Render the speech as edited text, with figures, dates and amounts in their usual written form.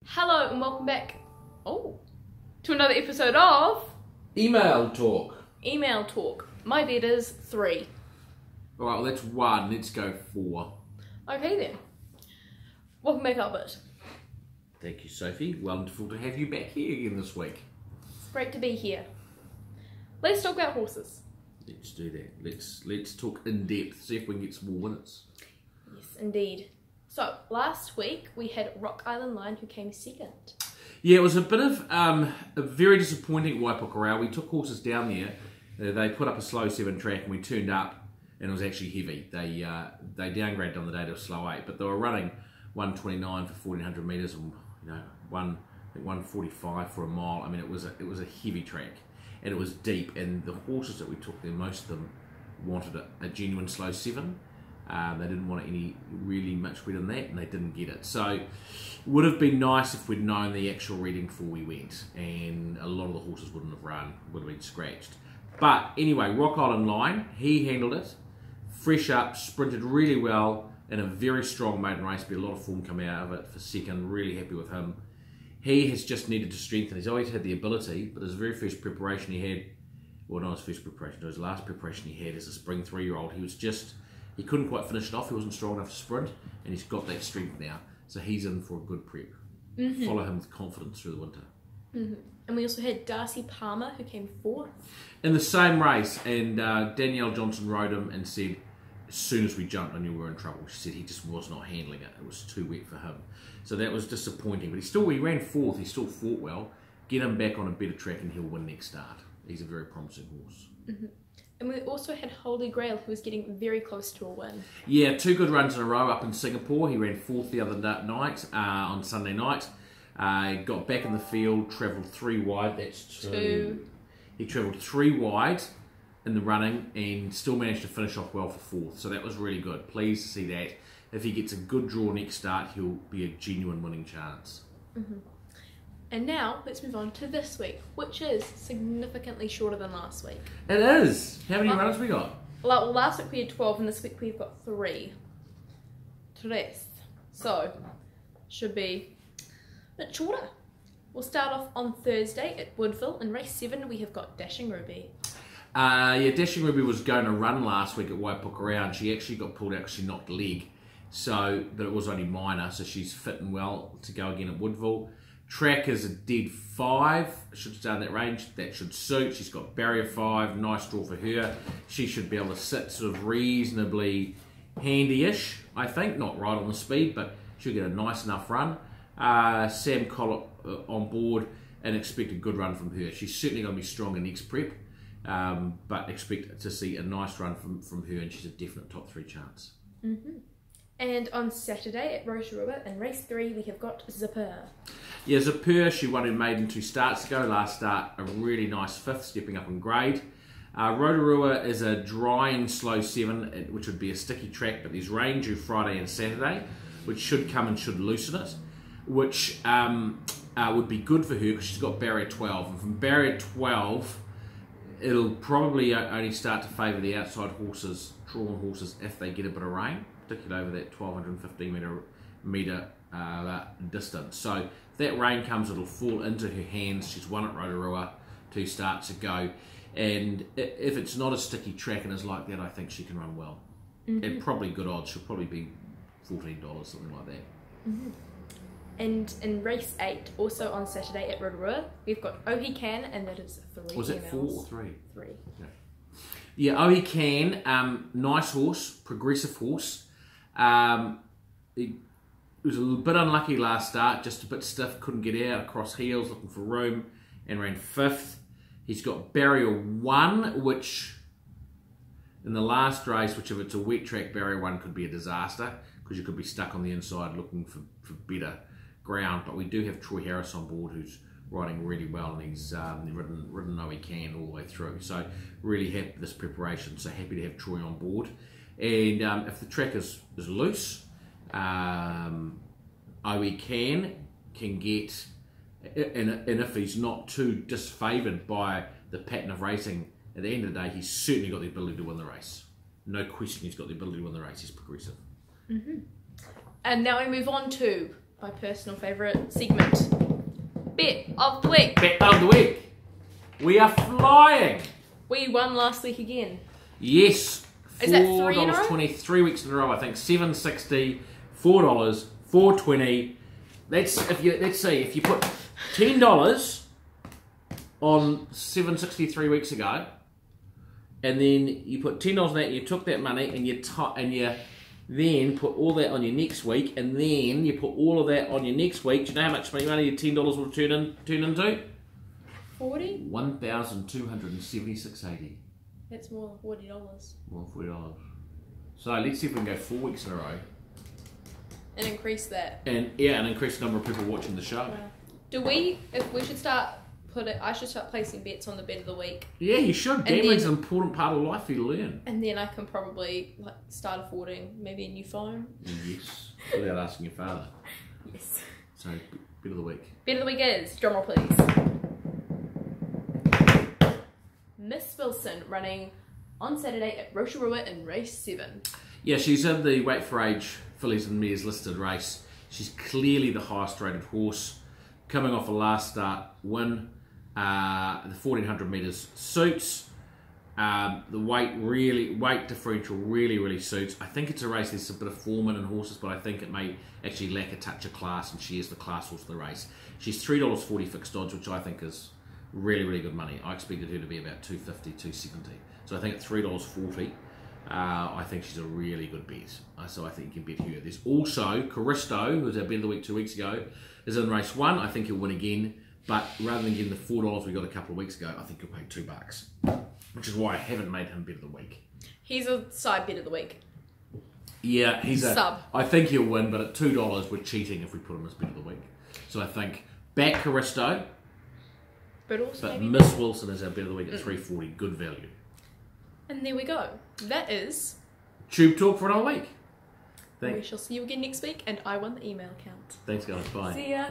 Hello and welcome back to another episode of Email talk. Email Talk. My bet is 3. Alright, well that's 1. Let's go 4. Okay then. Welcome back, Albert. Thank you, Sophie. Wonderful to have you back here again this week. It's great to be here. Let's talk about horses. Let's do that. Let's talk in depth. See if we can get some more winners. Yes, indeed. So, last week we had Rock Island Line who came second. Yeah, it was a bit of a very disappointing Waipo Grail. We took horses down there. They put up a slow 7 track and we turned up and it was actually heavy. They downgraded on the day to a slow 8, but they were running 129 for 1400 metres and 145 for a mile. I mean, it was a heavy track and it was deep, and the horses that we took there, most of them wanted a genuine slow 7. They didn't want any really much better than that, and they didn't get it. So it would have been nice if we'd known the actual reading before we went, and a lot of the horses wouldn't have run, would have been scratched. But anyway, Rock Island Line, he handled it, fresh up, sprinted really well in a very strong maiden race. Be a lot of form coming out of it for second. Really happy with him. He has just needed to strengthen. He's always had the ability, but his very first preparation he had, well, not his first preparation, his last preparation he had as a spring 3-year-old, he couldn't quite finish it off. He wasn't strong enough to sprint, and he's got that strength now. So he's in for a good prep. Follow him with confidence through the winter. And we also had Darcy Palmer who came 4th. In the same race, and Danielle Johnson rode him and said, as soon as we jumped, I knew we were in trouble. She said he just was not handling it. It was too wet for him. So that was disappointing. But he ran 4th. He still fought well. Get him back on a better track and he'll win next start. He's a very promising horse. And we also had Holy Grail, who was getting very close to a win. Yeah, 2 good runs in a row up in Singapore. He ran 4th the other night, on Sunday night. Got back in the field, travelled 3 wide. That's 2. He travelled 3 wide in the running and still managed to finish off well for 4th. So that was really good. Pleased to see that. If he gets a good draw next start, he'll be a genuine winning chance. And now, let's move on to this week, which is significantly shorter than last week. It is! How many runners we got? Well, last week we had 12, and this week we've got 3. 3. So, should be a bit shorter. We'll start off on Thursday at Woodville. In race 7, we have got Dashing Ruby. Yeah, Dashing Ruby was going to run last week at Waipuka Round. She actually got pulled out because she knocked a leg. But it was only minor, so she's fit and well to go again at Woodville. Track is a dead 5. Should stay in that range. That should suit. She's got barrier 5. Nice draw for her. She should be able to sit sort of reasonably handy-ish, I think. Not right on the speed, but she'll get a nice enough run. Sam Collett on board, and expect a good run from her. She's certainly going to be strong in next prep, but expect to see a nice run from her, and she's a definite top 3 chance. And on Saturday at Rotorua, in race 3, we have got Zipper. Yeah, Zipper, she won in maiden 2 starts ago. Last start, a really nice 5th, stepping up in grade. Rotorua is a drying slow 7, which would be a sticky track, but there's rain due Friday and Saturday, which should come and should loosen it, which would be good for her because she's got barrier 12. And from barrier 12, it'll probably only start to favour the outside horses, drawn horses, if they get a bit of rain, particularly over that 1215 metre distance. So if that rain comes, it'll fall into her hands. She's won at Rotorua 2 starts ago, and if it's not a sticky track and is like that, I think she can run well. At probably good odds. She'll probably be $14, something like that. And in race 8, also on Saturday at Rotorua, we've got Ohi Can, and that is 3 Was it 4 or 3? 3. Yeah, Ohi Can, nice horse, progressive horse. He was a bit unlucky last start, just a bit stiff, couldn't get out, across heels, looking for room, and ran 5th. He's got barrier 1, which in the last race, which if it's a wet track, barrier 1 could be a disaster, because you could be stuck on the inside looking for better ground. But we do have Troy Harris on board, who's riding really well, and he's ridden Ohi Can all the way through. So really happy with this preparation, so happy to have Troy on board. And if the track is loose, Ohi can get, and if he's not too disfavoured by the pattern of racing, at the end of the day, he's certainly got the ability to win the race. No question he's got the ability to win the race. He's progressive. And now we move on to my personal favourite segment. Bet of the week. Bet of the week. We are flying. We won last week again. Yes. Is that 3 in a row? $4.20, 3 weeks in a row. I think $7.60, $4, $4.20. Let's see. If you put $10 on $7.60 3 weeks ago, and then you put $10 on that, you took that money and you then put all that on your next week, and then you put all of that on your next week. Do you know how much money your $10 will turn into? 40? $1,276.80. That's more than $40. More than $40. So let's see if we can go 4 weeks in a row. And increase that. And increase the number of people watching the show. Wow. I should start placing bets on the bet of the week. Yeah, you should. Gambling's an important part of life for you to learn. And then I can probably start affording maybe a new phone. Yes, without asking your father. Yes. So, bet of the week. Bet of the week is, drumroll please, Miss Wilson running on Saturday at Rotorua in race 7. Yeah, she's in the Weight for Age Fillies and Mares listed race. She's clearly the highest rated horse. Coming off a last start win. The 1400 metres suits. The weight differential really suits. I think it's a race, there's a bit of form in horses, but I think it may actually lack a touch of class, and she is the class horse of the race. She's $3.40 fixed odds, which I think is really good money. I expected her to be about $2.50, $2.70. So I think at $3.40, I think she's a really good bet. So I think you can bet her. There's also Caristo, who was our bet of the week 2 weeks ago, is in race 1. I think he'll win again. But rather than getting the $4 we got a couple of weeks ago, I think you'll pay $2, which is why I haven't made him bet of the week. He's a side bet of the week. Yeah, he's a sub. I think he'll win, but at $2 we're cheating if we put him as bet of the week. So I think back Caristo, but Miss Wilson is our bet of the week at $3.40, good value. And there we go. That is Tube Talk for another week. We shall see you again next week, and I won the email account. Thanks guys, bye. See ya.